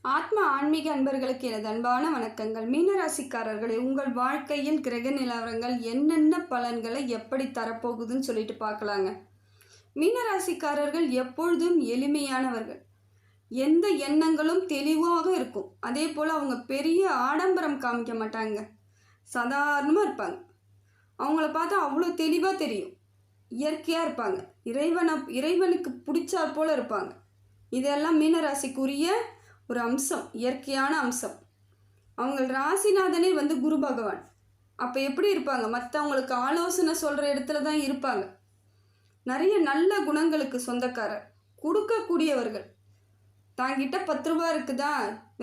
ஆத்ம ஆன்மீக அன்பர்களுக்கு எனது அன்பான வணக்கங்கள். மீனராசிக்காரர்களே, உங்கள் வாழ்க்கையில் கிரக நிலவரங்கள் என்னென்ன பலன்களை எப்படி தரப்போகுதுன்னு சொல்லிட்டு பார்க்கலாங்க. மீனராசிக்காரர்கள் எப்பொழுதும் எளிமையானவர்கள். எந்த எண்ணங்களும் தெளிவாக இருக்கும். அதே போல் அவங்க பெரிய ஆடம்பரம் காமிக்க மாட்டாங்க. சாதாரணமாக இருப்பாங்க. அவங்கள பார்த்தா அவ்வளோ தெளிவாக தெரியும். இயற்கையாக இருப்பாங்க. இறைவனுக்கு பிடிச்சா போல் இருப்பாங்க. இதெல்லாம் மீனராசிக்குரிய ஒரு அம்சம், இயற்கையான அம்சம். அவங்க ராசிநாதனே குரு பகவான். அப்போ எப்படி இருப்பாங்க? மற்றவங்களுக்கு ஆலோசனை சொல்கிற இடத்துல தான் இருப்பாங்க. நிறைய நல்ல குணங்களுக்கு சொந்தக்காரர், கொடுக்கக்கூடியவர்கள். தாங்கிட்ட 10 ரூபா இருக்குதா,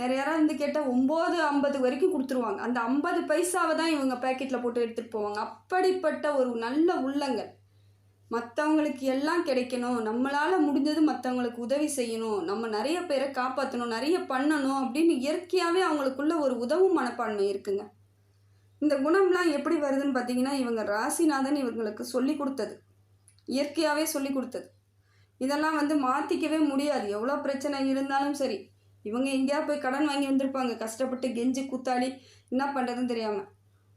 வேறு யாராவது கேட்டால் 9.50 வரைக்கும் கொடுத்துருவாங்க. அந்த 50 பைசாவை தான் இவங்க பேக்கெட்டில் போட்டு எடுத்துகிட்டு போவாங்க. அப்படிப்பட்ட ஒரு நல்ல உள்ளங்கள். மற்றவங்களுக்கு எல்லாம் கிடைக்கணும், நம்மளால் முடிஞ்சது மற்றவங்களுக்கு உதவி செய்யணும், நம்ம நிறைய பேரை காப்பாற்றணும், நிறைய பண்ணணும் அப்படின்னு இயற்கையாகவே அவங்களுக்குள்ள ஒரு உதவும் மனப்பான்மை இருக்குங்க. இந்த குணம்லாம் எப்படி வருதுன்னு பார்த்தீங்கன்னா, இவங்க ராசிநாதன் இவங்களுக்கு சொல்லி கொடுத்தது, இயற்கையாகவே சொல்லி கொடுத்தது. இதெல்லாம் மாற்றிக்கவே முடியாது. எவ்வளோ பிரச்சனை இருந்தாலும் சரி, இவங்க எங்கேயா போய் கடன் வாங்கி வந்திருப்பாங்க, கஷ்டப்பட்டு கெஞ்சி கூத்தாடி என்ன பண்ணுறதுன்னு தெரியாமல்.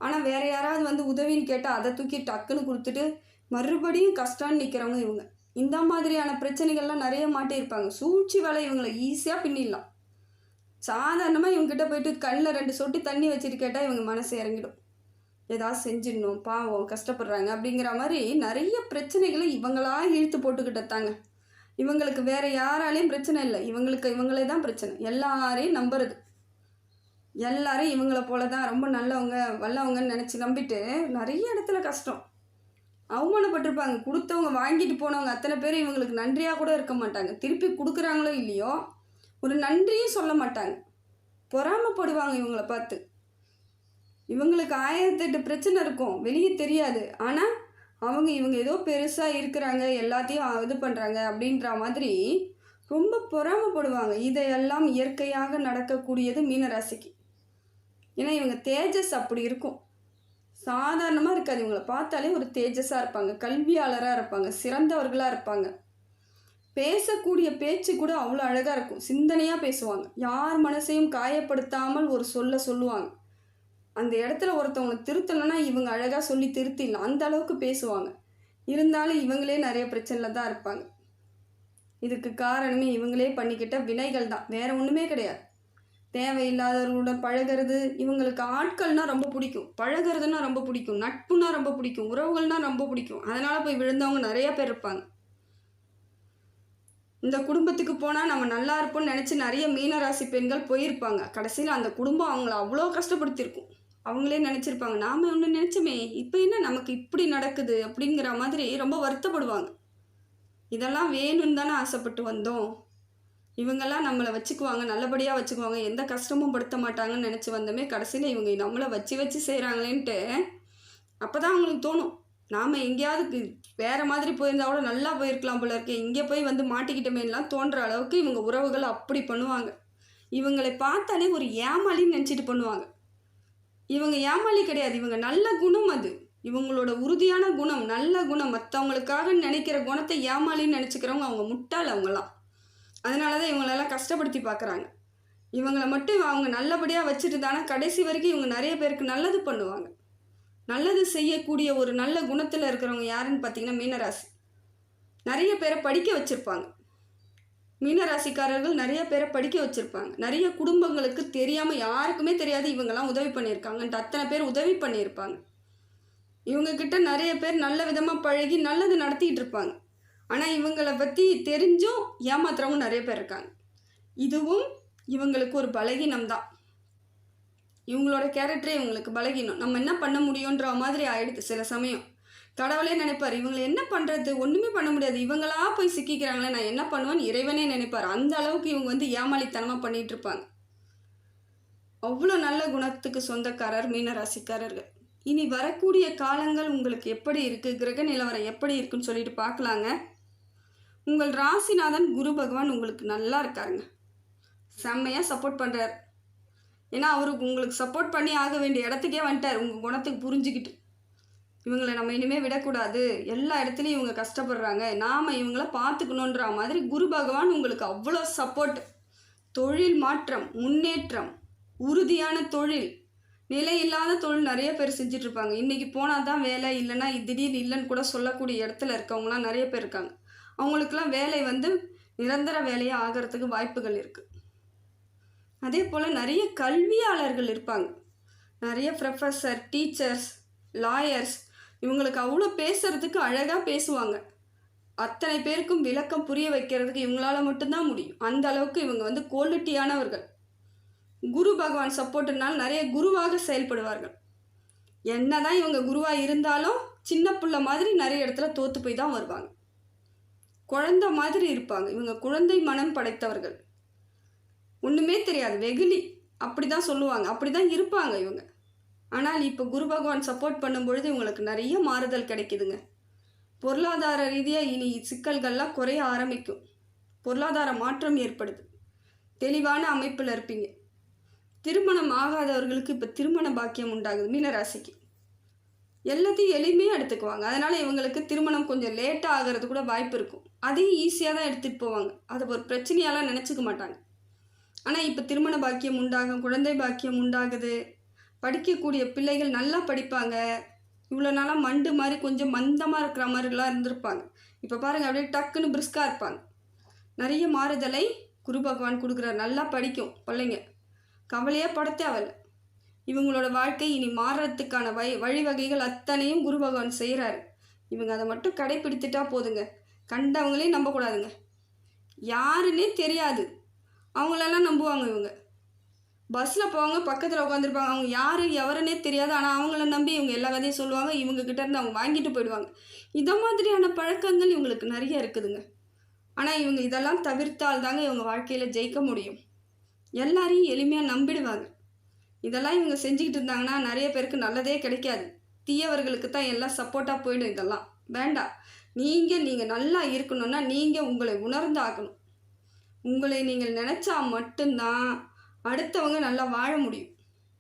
ஆனால் வேறு யாராவது உதவின்னு கேட்டால் அதை தூக்கி டக்குன்னு கொடுத்துட்டு மறுபடியும் கஷ்டம்னு நிற்கிறவங்க இவங்க. இந்த மாதிரியான பிரச்சனைகள்லாம் நிறைய மாட்டியிருப்பாங்க. சூழ்ச்சி வேலை இவங்களை ஈஸியாக பின்னிடலாம். சாதாரணமாக இவங்ககிட்ட போயிட்டு கண்ணில் 2 சொட்டு தண்ணி வச்சுட்டு கேட்டால் இவங்க மனசு இறங்கிடும். ஏதாவது செஞ்சிடணும், பாவம் கஷ்டப்படுறாங்க அப்படிங்கிற மாதிரி நிறைய பிரச்சனைகளை இவங்களா இழுத்து போட்டுக்கிட்டத்தாங்க. இவங்களுக்கு வேறு யாராலையும் பிரச்சனை இல்லை, இவங்களே தான் பிரச்சனை. எல்லாரையும் நம்புறது, எல்லாரையும் இவங்கள போல தான் ரொம்ப நல்லவங்க வல்லவங்கன்னு நினச்சி நம்பிட்டு நிறைய இடத்துல கஷ்டம், அவமானப்பட்டிருப்பாங்க. கொடுத்தவங்க வாங்கிட்டு போனவங்க அத்தனை பேர் இவங்களுக்கு நன்றியாக கூட இருக்க மாட்டாங்க. திருப்பி கொடுக்குறாங்களோ இல்லையோ ஒரு நன்றியும் சொல்ல மாட்டாங்க. பொறாமப்படுவாங்க இவங்கள பார்த்து. இவங்களுக்கு 1008 பிரச்சனை இருக்கும், வெளியே தெரியாது. ஆனால் இவங்க ஏதோ பெருசாக இருக்கிறாங்க, எல்லாத்தையும் இது பண்ணுறாங்க அப்படின்ற மாதிரி ரொம்ப பொறாமப்படுவாங்க. இதையெல்லாம் இயற்கையாக நடக்கக்கூடியது மீனராசிக்கு. ஏன்னா இவங்க தேஜஸ் அப்படி இருக்கும், சாதாரணமாக இருக்காது. இவங்களை பார்த்தாலே ஒரு தேஜஸாக இருப்பாங்க, கல்வியாளராக இருப்பாங்க, சிறந்தவர்களாக இருப்பாங்க. பேசக்கூடிய பேச்சு கூட அவ்வளோ அழகாக இருக்கும், சிந்தனையாக பேசுவாங்க. யார் மனசையும் காயப்படுத்தாமல் ஒரு சொல்லுவாங்க. அந்த இடத்துல ஒருத்தவங்க திருத்தலைன்னா இவங்க அழகாக சொல்லி திருத்திடலாம், அந்த அளவுக்கு பேசுவாங்க. இருந்தாலும் இவங்களே நிறைய பிரச்சனையில் தான் இருப்பாங்க. இதுக்கு காரணமே இவங்களே பண்ணிக்கிட்ட வினைகள் தான், வேறு ஒன்றுமே கிடையாது. தேவையில்லாதவர்களோட பழகிறது. இவங்களுக்கு ஆட்கள்னால் ரொம்ப பிடிக்கும், பழகிறதுனா ரொம்ப பிடிக்கும், நட்புனா ரொம்ப பிடிக்கும், உறவுகள்னால் ரொம்ப பிடிக்கும். அதனால் போய் விழுந்தவங்க நிறைய பேர் இருப்பாங்க. இந்த குடும்பத்துக்கு போனால் நம்ம நல்லா இருப்போம்னு நினச்சி நிறைய மீனராசி பெண்கள் போயிருப்பாங்க. கடைசியில் அந்த குடும்பம் அவங்கள அவ்வளோ கஷ்டப்படுத்தியிருக்கும். அவங்களே நினச்சிருப்பாங்க, நாம் ஒன்று நினச்சோமே, இப்போ என்ன நமக்கு இப்படி நடக்குது அப்படிங்கிற மாதிரி ரொம்ப வருத்தப்படுவாங்க. இதெல்லாம் வேணும்னு தானே ஆசைப்பட்டு வந்தோம், இவங்கெல்லாம் நம்மளை வச்சுக்குவாங்க, நல்லபடியாக வச்சுக்குவாங்க, எந்த கஷ்டமும் படுத்த மாட்டாங்கன்னு நினச்சி வந்தோமே, கடைசியில் இவங்க நம்மளை வச்சு செய்கிறாங்களேன்ட்டு அப்போ தான் அவங்களுக்கு தோணும், நாம் எங்கேயாவது வேறு மாதிரி போயிருந்தா கூட நல்லா போயிருக்கலாம் போல இருக்கே, இங்கே போய் மாட்டிக்கிட்டமேலாம் தோன்ற அளவுக்கு இவங்க உறவுகள் அப்படி பண்ணுவாங்க. இவங்களை பார்த்தாலே ஒரு ஏமாளின்னு நினச்சிட்டு பண்ணுவாங்க. இவங்க ஏமாளி கிடையாது, இவங்க நல்ல குணம். அது இவங்களோட உறுதியான குணம், நல்ல குணம். மற்றவங்களுக்காக நினைக்கிற குணத்தை ஏமாளின்னு நினச்சிக்கிறவங்க அவங்க முட்டாள். அவங்களாம் அதனால தான் இவங்களெல்லாம் கஷ்டப்படுத்தி பார்க்குறாங்க. இவங்களை மட்டும் அவங்க நல்லபடியாக வச்சுட்டு தானே கடைசி வரைக்கும் இவங்க நிறைய பேருக்கு நல்லது பண்ணுவாங்க. நல்லது செய்யக்கூடிய ஒரு நல்ல குணத்தில் இருக்கிறவங்க யாருன்னு பார்த்தீங்கன்னா மீனராசி. நிறைய பேரை படிக்க வச்சுருப்பாங்க. மீனராசிக்காரர்கள் நிறைய பேரை படிக்க வச்சுருப்பாங்க. நிறைய குடும்பங்களுக்கு தெரியாமல், யாருக்குமே தெரியாது இவங்கெல்லாம் உதவி பண்ணியிருக்காங்கன்ட்டு அத்தனை பேர் உதவி பண்ணியிருப்பாங்க. இவங்கக்கிட்ட நிறைய பேர் நல்ல விதமாக பழகி நல்லது நடத்திக்கிட்டு இருப்பாங்க. ஆனால் இவங்களை பற்றி தெரிஞ்சும் ஏமாத்துறவங்க நிறைய பேர் இருக்காங்க. இதுவும் இவங்களுக்கு ஒரு பலகீனம் தான். இவங்களோட கேரக்டரே இவங்களுக்கு பலகீனம். நம்ம என்ன பண்ண முடியுன்ற மாதிரி ஆயிடுது சில சமயம். கடவுளே நினைப்பார், இவங்களை என்ன பண்ணுறது, ஒன்றுமே பண்ண முடியாது, இவங்களா போய் சிக்கிக்கிறாங்களே, நான் என்ன பண்ணுவேன்னு இறைவனே நினைப்பார். அந்த அளவுக்கு இவங்க ஏமாளித்தனமாக பண்ணிகிட்டு இருப்பாங்க. அவ்வளோ நல்ல குணத்துக்கு சொந்தக்காரர் மீனராசிக்காரர்கள். இனி வரக்கூடிய காலங்கள் உங்களுக்கு எப்படி இருக்குது, கிரக நிலவரம் எப்படி இருக்குன்னு சொல்லிட்டு பார்க்கலாங்க. உங்கள் ராசிநாதன் குரு பகவான் உங்களுக்கு நல்லா இருக்காருங்க, செம்மையாக சப்போர்ட் பண்ணுறார். ஏன்னா அவருக்கு உங்களுக்கு சப்போர்ட் பண்ணி ஆக வேண்டிய இடத்துக்கே வந்துட்டார். உங்கள் குணத்துக்கு புரிஞ்சுக்கிட்டு இவங்களை நம்ம இனிமேல் விடக்கூடாது, எல்லா இடத்துலையும் இவங்க கஷ்டப்படுறாங்க, நாம் இவங்கள பார்த்துக்கணுன்ற மாதிரி குரு பகவான் உங்களுக்கு அவ்வளோ சப்போர்ட். தொழில் மாற்றம், முன்னேற்றம், உறுதியான தொழில், நிலையில்லாத தொழில் நிறைய பேர் செஞ்சிட்ருப்பாங்க. இன்றைக்கி போனால் தான் வேலை, இல்லைன்னா திடீர்னு இல்லைன்னு கூட சொல்லக்கூடிய இடத்துல இருக்கவங்களாம் நிறைய பேர் இருக்காங்க. அவங்களுக்கெல்லாம் வேலை நிரந்தர வேலையாக ஆகிறதுக்கு வாய்ப்புகள் இருக்குது. அதே போல் நிறைய கல்வியாளர்கள் இருப்பாங்க. நிறைய ப்ரொஃபஸர், டீச்சர்ஸ், லாயர்ஸ், இவங்களுக்கு அவ்வளோ பேசுகிறதுக்கு அழகாக பேசுவாங்க. அத்தனை பேருக்கும் விளக்கம் புரிய வைக்கிறதுக்கு இவங்களால் மட்டும்தான் முடியும். அந்த அளவுக்கு இவங்க குவாலிட்டியானவர்கள். குரு பகவான் சப்போர்ட்டுனால நிறைய குருவாக செயல்படுவார்கள். என்னதான் இவங்க குருவாக இருந்தாலும் சின்ன பிள்ளை மாதிரி நிறைய இடத்துல தோற்று போய் தான் வருவாங்க. குழந்தை மாதிரி இருப்பாங்க. இவங்க குழந்தை மனம் படைத்தவர்கள். ஒன்றுமே தெரியாது, வெகுளி, அப்படி தான் சொல்லுவாங்க, அப்படி தான் இருப்பாங்க இவங்க. ஆனால் இப்போ குரு பகவான் சப்போர்ட் பண்ணும்பொழுது இவங்களுக்கு நிறைய மாறுதல் கிடைக்குதுங்க. பொருளாதார ரீதியாக இனி சிக்கல்கள்லாம் குறைய ஆரம்பிக்கும். பொருளாதார மாற்றம் ஏற்படுது. தெளிவான அமைப்பில் இருப்பீங்க. திருமணம் ஆகாதவர்களுக்கு இப்போ திருமண பாக்கியம் உண்டாகுது. மீனராசிக்கு எல்லாத்தையும் எளிமையாக எடுத்துக்குவாங்க. அதனால் இவங்களுக்கு திருமணம் கொஞ்சம் லேட்டாக ஆகிறது கூட வாய்ப்பு இருக்கும். அதையும் ஈஸியாக தான் எடுத்துகிட்டு போவாங்க. அதை ஒரு பிரச்சனையாலாம் நினச்சிக்க மாட்டாங்க. ஆனால் இப்போ திருமண பாக்கியம் உண்டாகும், குழந்தை பாக்கியம் உண்டாகுது. படிக்கக்கூடிய பிள்ளைகள் நல்லா படிப்பாங்க. இவ்வளோ நாளாக மண்டு மாதிரி கொஞ்சம் மந்தமாக இருக்கிற மாதிரிலாம் இருந்திருப்பாங்க. இப்போ பாருங்கள், அப்படியே டக்குன்னு பிரிஸ்காக இருப்பாங்க. நிறைய மாறுதலை குரு பகவான் கொடுக்குறார். நல்லா படிக்கும் பிள்ளைங்க, கவலையே பட தேவையில்லை. இவங்களோட வாழ்க்கை இனி மாறுறதுக்கான வழிவகைகள் அத்தனையும் குரு பகவான் செய்கிறாரு. இவங்க அதை மட்டும் கடைப்பிடித்துட்டா போதுங்க. கண்டவங்களையும் நம்பக்கூடாதுங்க. யாருன்னே தெரியாது அவங்களெல்லாம் நம்புவாங்க. இவங்க பஸ்ஸில் போவாங்க, பக்கத்தில் உட்காந்துருப்பாங்க, அவங்க யார் எவருன்னே தெரியாது. ஆனால் அவங்கள நம்பி இவங்க எல்லா கதையும் சொல்லுவாங்க. இவங்ககிட்ட இருந்து அவங்க வாங்கிட்டு போயிடுவாங்க. இதை மாதிரியான பழக்கங்கள் இவங்களுக்கு நிறைய இருக்குதுங்க. ஆனால் இவங்க இதெல்லாம் தவிர்த்தால் தாங்க இவங்க வாழ்க்கையில் ஜெயிக்க முடியும். எல்லாரையும் எளிமையாக நம்பிடுவாங்க. இதெல்லாம் இவங்க செஞ்சுக்கிட்டு இருந்தாங்கன்னா நிறைய பேருக்கு நல்லதே கிடைக்காது. தீயவர்களுக்கு தான் எல்லாம் சப்போர்ட்டாக போயிடும். இதெல்லாம் வேண்டாம். நீங்கள் நல்லா இருக்கணும்னா நீங்கள் உங்களை உணர்ந்தாகணும். உங்களை நீங்கள் நினச்சா மட்டும்தான் அடுத்தவங்க நல்லா வாழ முடியும்.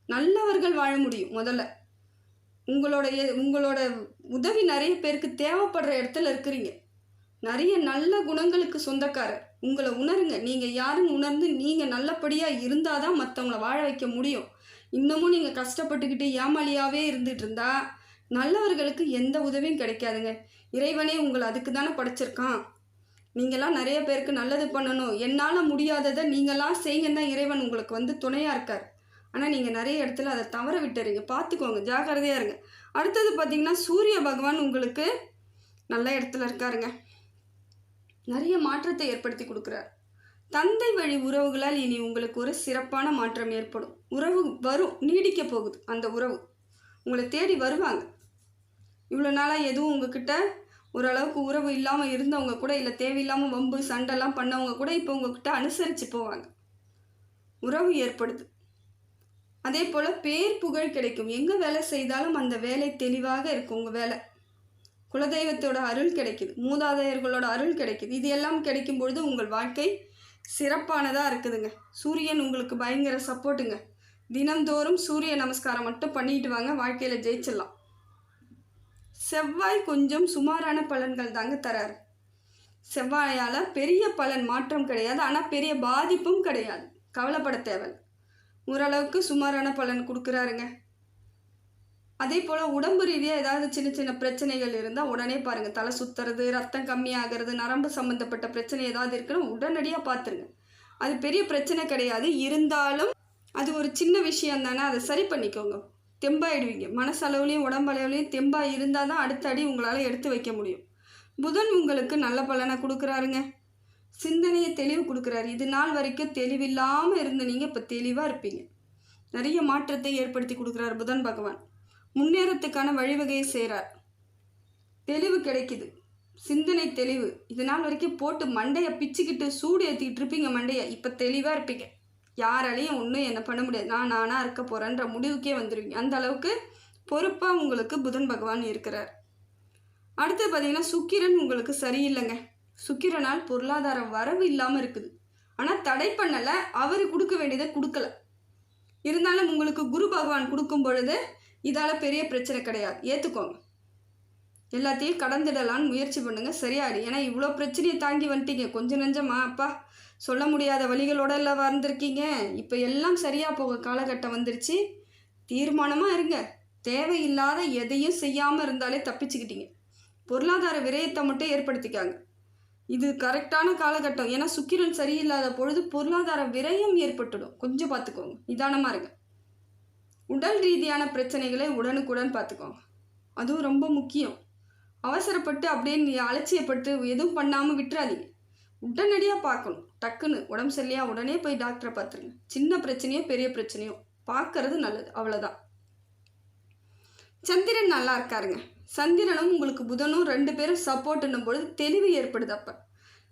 நல்லவர்கள் வாழ முடியும். முதல்ல உங்களோட உதவி நிறைய பேருக்கு தேவைப்படுற இடத்துல இருக்கிறீங்க. நிறைய நல்ல குணங்களுக்கு சொந்தக்காரர். உங்களை உணருங்க. நீங்கள் யாருன்னு உணர்ந்து நீங்கள் நல்லபடியாக இருந்தால் தான் மற்றவங்கள வாழ வைக்க முடியும். இன்னமும் நீங்கள் கஷ்டப்பட்டுக்கிட்டு ஏமாளியாகவே இருந்துகிட்டு இருந்தால் நல்லவர்களுக்கு எந்த உதவியும் கிடைக்காதுங்க. இறைவனே உங்களை அதுக்கு தானே படைச்சிருக்கான். நீங்களாம் நிறைய பேருக்கு நல்லது பண்ணணும், என்னால் முடியாததை நீங்களாம் செய்யுங்கன்னா இறைவன் உங்களுக்கு துணையாக இருக்கார். ஆனால் நீங்கள் நிறைய இடத்துல அதை தவற விட்டுறீங்க. பார்த்துக்கோங்க, ஜாக்கிரதையாக இருங்க. அடுத்தது பார்த்திங்கன்னா சூரிய பகவான் உங்களுக்கு நல்ல இடத்துல இருக்காருங்க. நிறைய மாற்றத்தை ஏற்படுத்தி கொடுக்குறார். தந்தை வழி உறவுகளால் இனி உங்களுக்கு ஒரு சிறப்பான மாற்றம் ஏற்படும். உறவு வரும், நீடிக்க போகுது. அந்த உறவு உங்களை தேடி வருவாங்க. இவ்வளோ நாளாக எதுவும் உங்ககிட்ட ஓரளவுக்கு உறவு இல்லாமல் இருந்தவங்க கூட, இல்லை தேவையில்லாமல் வம்பு சண்டைலாம் பண்ணவங்க கூட இப்போ உங்ககிட்ட அனுசரித்து போவாங்க. உறவு ஏற்படுது. அதே போல் பேர் புகழ் கிடைக்கும். எங்கே வேலை செய்தாலும் அந்த வேலை தெளிவாக இருக்கும். உங்கள் வேலை குலதெய்வத்தோட அருள் கிடைக்குது, மூதாதையர்களோட அருள் கிடைக்குது. இது எல்லாம் கிடைக்கும் பொழுது உங்கள் வாழ்க்கை சிறப்பானதாக இருக்குதுங்க. சூரியன் உங்களுக்கு பயங்கர சப்போர்ட்டுங்க. தினந்தோறும் சூரிய நமஸ்காரம் மட்டும் பண்ணிட்டு வாங்க, வாழ்க்கையில் ஜெயிச்சிடலாம். செவ்வாய் கொஞ்சம் சுமாரான பலன்கள் தாங்க தராரு. செவ்வாயால் பெரிய பலன் மாற்றம் கிடையாது, ஆனால் பெரிய பாதிப்பும் கிடையாது. கவலைப்பட தேவை. ஓரளவுக்கு சுமாரான பலன் கொடுக்குறாருங்க. அதே போல் உடம்பு ரீதியாக ஏதாவது சின்ன சின்ன பிரச்சனைகள் இருந்தால் உடனே பாருங்கள். தலை சுற்றுறது, ரத்தம் கம்மியாகிறது, நரம்பு சம்மந்தப்பட்ட பிரச்சனை ஏதாவது இருக்குன்னா உடனடியாக பார்த்துருங்க. அது பெரிய பிரச்சனை கிடையாது, இருந்தாலும் அது ஒரு சின்ன விஷயம் தானே, அதை சரி பண்ணிக்கோங்க. தெம்பாயிடுவீங்க. மனசளவுலேயும் உடம்பளவுலேயும் தெம்பாக இருந்தால் தான் அடுத்த அடி உங்களால் எடுத்து வைக்க முடியும். புதன் உங்களுக்கு நல்ல பலனை கொடுக்குறாருங்க. சிந்தனையை தெளிவு கொடுக்குறாரு. இது நாள் வரைக்கும் தெளிவில்லாமல் இருந்த நீங்கள் இப்போ தெளிவாக இருப்பீங்க. நிறைய மாற்றத்தை ஏற்படுத்தி கொடுக்குறாரு புதன் பகவான். முன்னேறத்துக்கான வழிவகையை செய்கிறார். தெளிவு கிடைக்குது, சிந்தனை தெளிவு. இது நாள் வரைக்கும் போட்டு மண்டையை பிச்சுக்கிட்டு சூடு ஏற்றிக்கிட்டு இருப்பீங்க மண்டையை. இப்போ தெளிவாக இருப்பீங்க. யாராலையும் ஒன்றும் என்ன பண்ண முடியாது, நானாக இருக்க போகிறேன்ற முடிவுக்கே வந்துடுவீங்க. அந்த அளவுக்கு பொறுப்பாக உங்களுக்கு புதன் பகவான் இருக்கிறார். அடுத்து பார்த்திங்கன்னா சுக்கிரன் உங்களுக்கு சரியில்லைங்க. சுக்கிரனால் பொருளாதார வரவு இல்லாமல் இருக்குது. ஆனால் தடை பண்ணலை, அவர் கொடுக்க வேண்டியதை கொடுக்கல. இருந்தாலும் உங்களுக்கு குரு பகவான் கொடுக்கும் பொழுது இதால் பெரிய பிரச்சனை கிடையாது, ஏற்றுக்கோங்க. எல்லாத்தையும் கடந்துடலான்னு முயற்சி பண்ணுங்கள், சரியாயிடும். ஏன்னா இவ்வளோ பிரச்சனையை தாங்கி வந்துட்டீங்க. கொஞ்சம் நஞ்சமா அப்பா சொல்ல முடியாத வழிகளோட எல்லாம் வந்திருக்கீங்க. இப்போ எல்லாம் சரியாக போக காலகட்டம் வந்துருச்சு. தீர்மானமாக இருங்க. தேவையில்லாத எதையும் செய்யாமல் இருந்தாலே தப்பிச்சுக்கிட்டீங்க. பொருளாதார விரயத்தை மட்டும் ஏற்படுத்திக்காங்க. இது கரெக்டான காலகட்டம். ஏன்னா சுக்கிரன் சரியில்லாத பொழுது பொருளாதார விரயம் ஏற்பட்டுடும். கொஞ்சம் பார்த்துக்கோங்க, நிதானமாக இருங்க. உடல் ரீதியான பிரச்சனைகளை உடனுக்குடன் பார்த்துக்கோங்க. அதுவும் ரொம்ப முக்கியம். அவசரப்பட்டு அப்படியே அலட்சியப்பட்டு எதுவும் பண்ணாமல் விட்டுறாதீங்க. உடனடியாக பார்க்கணும். டக்குன்னு உடம்பு சரியில்லையா உடனே போய் டாக்டரை பார்த்துருங்க. சின்ன பிரச்சனையோ பெரிய பிரச்சனையோ பார்க்கறது நல்லது, அவ்வளோதான். சந்திரன் நல்லா இருக்காருங்க. சந்திரனும் உங்களுக்கு புதனும் 2 பேரும் சப்போர்ட்னும் பொழுது தெளிவு ஏற்படுது. அப்போ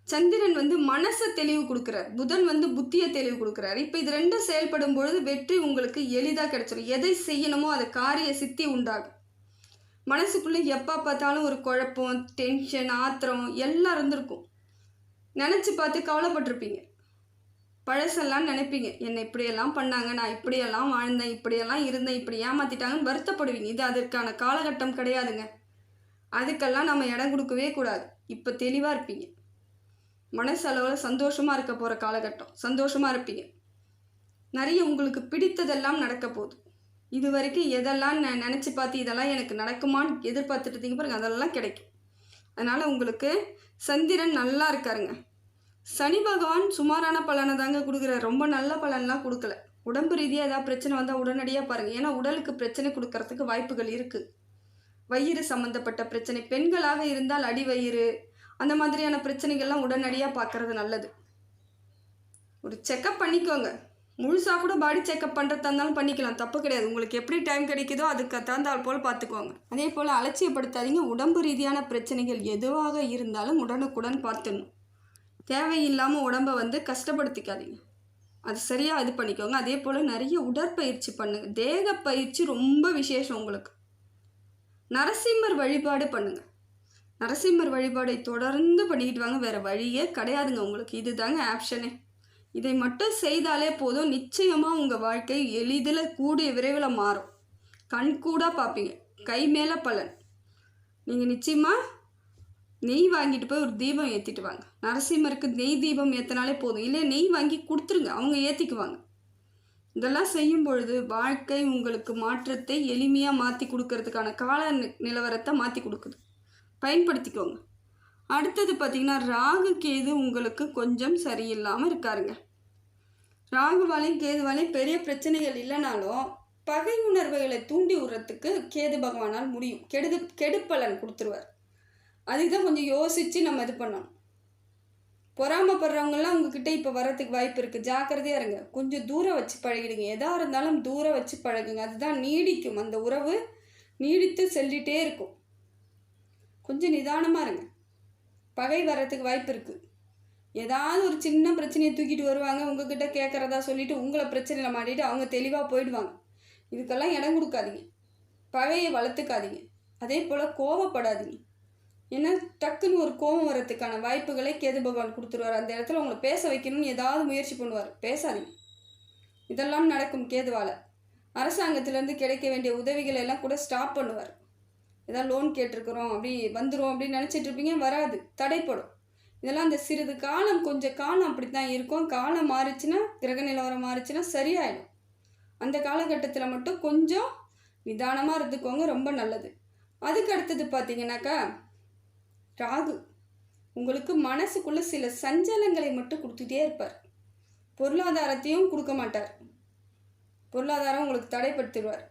சந்திரன் மனசை தெளிவு கொடுக்குறார், புதன் புத்தியை தெளிவு கொடுக்குறாரு. இப்போ இது 2 செயல்படும் பொழுது வெற்றி உங்களுக்கு எளிதாக கிடைச்சிடும். எதை செய்யணுமோ அதை காரிய சித்தி உண்டாகும். மனசுக்குள்ளே எப்போ பார்த்தாலும் ஒரு குழப்பம், டென்ஷன், ஆத்திரம் எல்லாம் இருந்திருக்கும். நினச்சி பார்த்து கவலைப்பட்டிருப்பீங்க. பழசெல்லாம் நினைப்பீங்க, என்னை இப்படியெல்லாம் பண்ணாங்க, நான் இப்படியெல்லாம் வாழ்ந்தேன், இப்படியெல்லாம் இருந்தேன், இப்படி ஏமாற்றிட்டாங்கன்னு வருத்தப்படுவீங்க. இது அதற்கான காலகட்டம் கிடையாதுங்க. அதுக்கெல்லாம் நம்ம இடம் கொடுக்கவே கூடாது. இப்போ தெளிவாக இருப்பீங்க. மனசளவில் சந்தோஷமாக இருக்க போகிற காலகட்டம். சந்தோஷமாக இருப்பீங்க. நிறைய உங்களுக்கு பிடித்ததெல்லாம் நடக்க போகுது. இது வரைக்கும் எதெல்லாம் நினச்சி பார்த்து இதெல்லாம் எனக்கு நடக்குமான்னு எதிர்பார்த்துட்டு இருந்தீங்க பாருங்க, அதெல்லாம் கிடைக்கும். அதனால் உங்களுக்கு சந்திரன் நல்லா இருக்காருங்க. சனி பகவான் சுமாரான பலனை தாங்க கொடுக்குறாரு. ரொம்ப நல்ல பலன்லாம் கொடுக்கல. உடம்பு ரீதியாக ஏதாவது பிரச்சனை வந்தால் உடனடியாக பாருங்கள். ஏன்னா உடலுக்கு பிரச்சனை கொடுக்கறதுக்கு வாய்ப்புகள் இருக்குது. வயிறு சம்மந்தப்பட்ட பிரச்சனை, பெண்களாக இருந்தால் அடி வயிறு, அந்த மாதிரியான பிரச்சனைகள்லாம் உடனடியாக பார்க்குறது நல்லது. ஒரு செக்கப் பண்ணிக்கோங்க. முழுசாக கூட பாடி செக்கப் பண்ணுறதா இருந்தாலும் பண்ணிக்கலாம், தப்பு கிடையாது. உங்களுக்கு எப்படி டைம் கிடைக்குதோ அதுக்கு தகுந்தால் போல் பார்த்துக்கோங்க. அதே போல் அலட்சியப்படுத்தாதீங்க. உடம்பு ரீதியான பிரச்சனைகள் எதுவாக இருந்தாலும் உடனுக்குடன் பார்த்துடணும். தேவையில்லாமல் உடம்பை கஷ்டப்படுத்திக்காதீங்க. அது சரியாக இது பண்ணிக்கோங்க. அதே போல் நிறைய உடற்பயிற்சி பண்ணுங்கள். தேக பயிற்சி ரொம்ப விசேஷம் உங்களுக்கு. நரசிம்மர் வழிபாடு பண்ணுங்கள். நரசிம்மர் வழிபாடை தொடர்ந்து பண்ணிக்கிட்டு வாங்க. வேறு வழியே கிடையாதுங்க உங்களுக்கு. இது தாங்க ஆப்ஷனே. இதை மட்டும் செய்தாலே போதும். நிச்சயமாக உங்கள் வாழ்க்கை எளிதில் கூடிய விரைவில் மாறும். கண்கூடாக பார்ப்பீங்க. கை மேலே பலன். நீங்கள் நிச்சயமாக நெய் வாங்கிட்டு போய் ஒரு தீபம் ஏற்றிட்டு வாங்க. நரசிம்மருக்கு நெய் தீபம் ஏற்றினாலே போதும். இல்லை நெய் வாங்கி கொடுத்துருங்க, அவங்க ஏற்றிக்குவாங்க. இதெல்லாம் செய்யும் பொழுது வாழ்க்கை உங்களுக்கு மாற்றத்தை எளிமையாக மாற்றி கொடுக்கறதுக்கான கால நிலவரத்தை மாற்றி கொடுக்குது. பயன்படுத்திக்கோங்க. அடுத்தது பார்த்திங்கன்னா ராகு கேது உங்களுக்கு கொஞ்சம் சரியில்லாமல் இருக்காருங்க. ராகுவாலையும் கேதுவாலையும் பெரிய பிரச்சனைகள் இல்லைனாலும் பகை உணர்வுகளை தூண்டி விடுறதுக்கு கேது பகவானால் முடியும். கெடுப்பலன் கொடுத்துருவார். அதுக்கு தான் கொஞ்சம் யோசித்து நம்ம இது பண்ணணும். பொறாமப்படுறவங்களாம் உங்ககிட்ட இப்போ வரத்துக்கு வாய்ப்பு இருக்குது. ஜாக்கிரதையாக இருங்க. கொஞ்சம் தூரம் வச்சு பழகிடுங்க. எதாக இருந்தாலும் தூரம் வச்சு பழகுங்க. அதுதான் நீடிக்கும். அந்த உறவு நீடித்து செல்லிகிட்டே இருக்கும். கொஞ்சம் நிதானமாக இருங்க. பகை வரத்துக்கு வாய்ப்பு இருக்குது. ஏதாவது ஒரு சின்ன பிரச்சனையை தூக்கிட்டு வருவாங்க. உங்ககிட்ட கேட்குறதா சொல்லிவிட்டு உங்களை பிரச்சனையில் மாட்டிட்டு அவங்க தெளிவாக போயிடுவாங்க. இதுக்கெல்லாம் இடம் கொடுக்காதீங்க. பகையை வளர்த்துக்காதீங்க. அதே போல் கோவப்படாதீங்க. ஏன்னா டக்குன்னு ஒரு கோபம் வரத்துக்கான வாய்ப்புகளை கேது பகவான் கொடுத்துருவார். அந்த இடத்துல உங்களை பேச வைக்கணும்னு ஏதாவது முயற்சி பண்ணுவார். பேசாதீங்க. இதெல்லாம் நடக்கும் கேதுவால். அரசாங்கத்திலேருந்து கிடைக்க வேண்டிய உதவிகளை எல்லாம் கூட ஸ்டாப் பண்ணுவார். ஏதாவது லோன் கேட்டிருக்கிறோம் அப்படி வந்துடும் அப்படின்னு நினச்சிட்டு இருப்பீங்க, வராது, தடைப்படும். இதெல்லாம் அந்த சிறிது காலம், கொஞ்சம் காலம் அப்படி தான் இருக்கும். காலம் மாறிச்சுன்னா, கிரக நிலவரம் மாறிச்சுன்னா சரியாயிடும். அந்த காலகட்டத்தில் மட்டும் கொஞ்சம் நிதானமாக இருந்துக்கோங்க, ரொம்ப நல்லது. அதுக்கு அடுத்தது பார்த்தீங்கன்னாக்கா ராகு உங்களுக்கு மனசுக்குள்ளே சில சஞ்சலங்களை மட்டும் கொடுத்துட்டே இருப்பார். பொருளாதாரத்தையும் கொடுக்க மாட்டார். பொருளாதாரம் உங்களுக்கு தடைப்படுத்திடுவார்.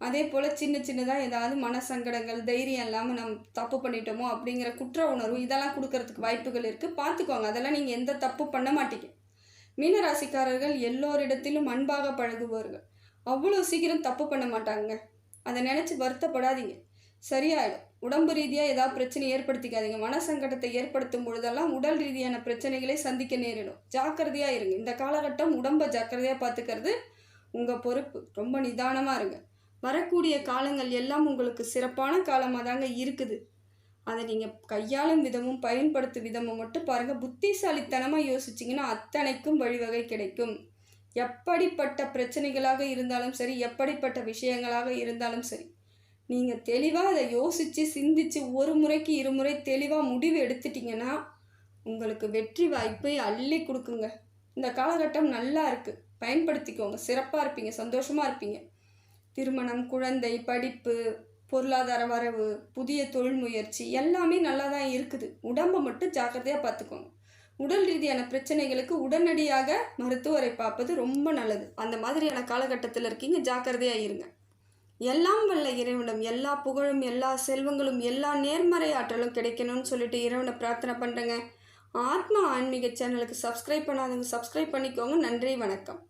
அதே போல் சின்னதாக ஏதாவது மனசங்கடங்கள், தைரியம் இல்லாமல் நம்ம தப்பு பண்ணிட்டோமோ அப்படிங்கிற குற்ற உணர்வு இதெல்லாம் கொடுக்கறதுக்கு வாய்ப்புகள் இருக்குது. பார்த்துக்கோங்க. அதெல்லாம் நீங்கள் எந்த தப்பு பண்ண மாட்டீங்க. மீனராசிக்காரர்கள் எல்லோரிடத்திலும் அன்பாக பழகுவார்கள். அவ்வளோ சீக்கிரம் தப்பு பண்ண மாட்டாங்க. அதை நினச்சி வருத்தப்படாதீங்க, சரியாயிடும். உடம்பு ரீதியாக ஏதாவது பிரச்சனை ஏற்படுத்திக்காதீங்க. மனசங்கடத்தை ஏற்படுத்தும் பொழுதெல்லாம் உடல் ரீதியான பிரச்சனைகளை சந்திக்க நேரிடும். ஜாக்கிரதையாக இருங்க. இந்த காலகட்டம் உடம்பை ஜாக்கிரதையாக பார்த்துக்கிறது உங்கள் பொறுப்பு. ரொம்ப நிதானமாக இருங்க. வரக்கூடிய காலங்கள் எல்லாம் உங்களுக்கு சிறப்பான காலமாக தாங்க இருக்குது. அதை நீங்கள் கையாளும் விதமும் பயன்படுத்தும் விதமும் மட்டும் பாருங்கள். புத்திசாலித்தனமாக யோசிச்சிங்கன்னா அத்தனைக்கும் வழிவகை கிடைக்கும். எப்படிப்பட்ட பிரச்சனைகளாக இருந்தாலும் சரி, எப்படிப்பட்ட விஷயங்களாக இருந்தாலும் சரி, நீங்கள் தெளிவாக அதை யோசித்து சிந்தித்து ஒரு முறைக்கு இருமுறை தெளிவாக முடிவு எடுத்துட்டிங்கன்னா உங்களுக்கு வெற்றி வாய்ப்பை அள்ளி கொடுக்குங்க. இந்த காலகட்டம் நல்லா இருக்குது, பயன்படுத்திக்கோங்க. சிறப்பாக இருப்பீங்க, சந்தோஷமாக இருப்பீங்க. திருமணம், குழந்தை, படிப்பு, பொருளாதார வரவு, புதிய தொழில் முயற்சி எல்லாமே நல்லா தான் இருக்குது. உடம்பை மட்டும் ஜாக்கிரதையாக பார்த்துக்கோங்க. உடல் ரீதியான பிரச்சனைகளுக்கு உடனடியாக மருத்துவரை பார்ப்பது ரொம்ப நல்லது. அந்த மாதிரியான காலகட்டத்தில் இருக்கீங்க, ஜாக்கிரதையாக இருங்க. எல்லாம் வல்ல இறைவனிடம் எல்லா புகழும், எல்லா செல்வங்களும், எல்லா நேர்மறை ஆற்றலும் கிடைக்கணும்னு சொல்லிட்டு இறைவனை பிரார்த்தனை பண்ணுறேங்க. ஆத்மா ஆன்மீக சேனலுக்கு சப்ஸ்கிரைப் பண்ணாதவங்க சப்ஸ்கிரைப் பண்ணிக்கோங்க. நன்றி, வணக்கம்.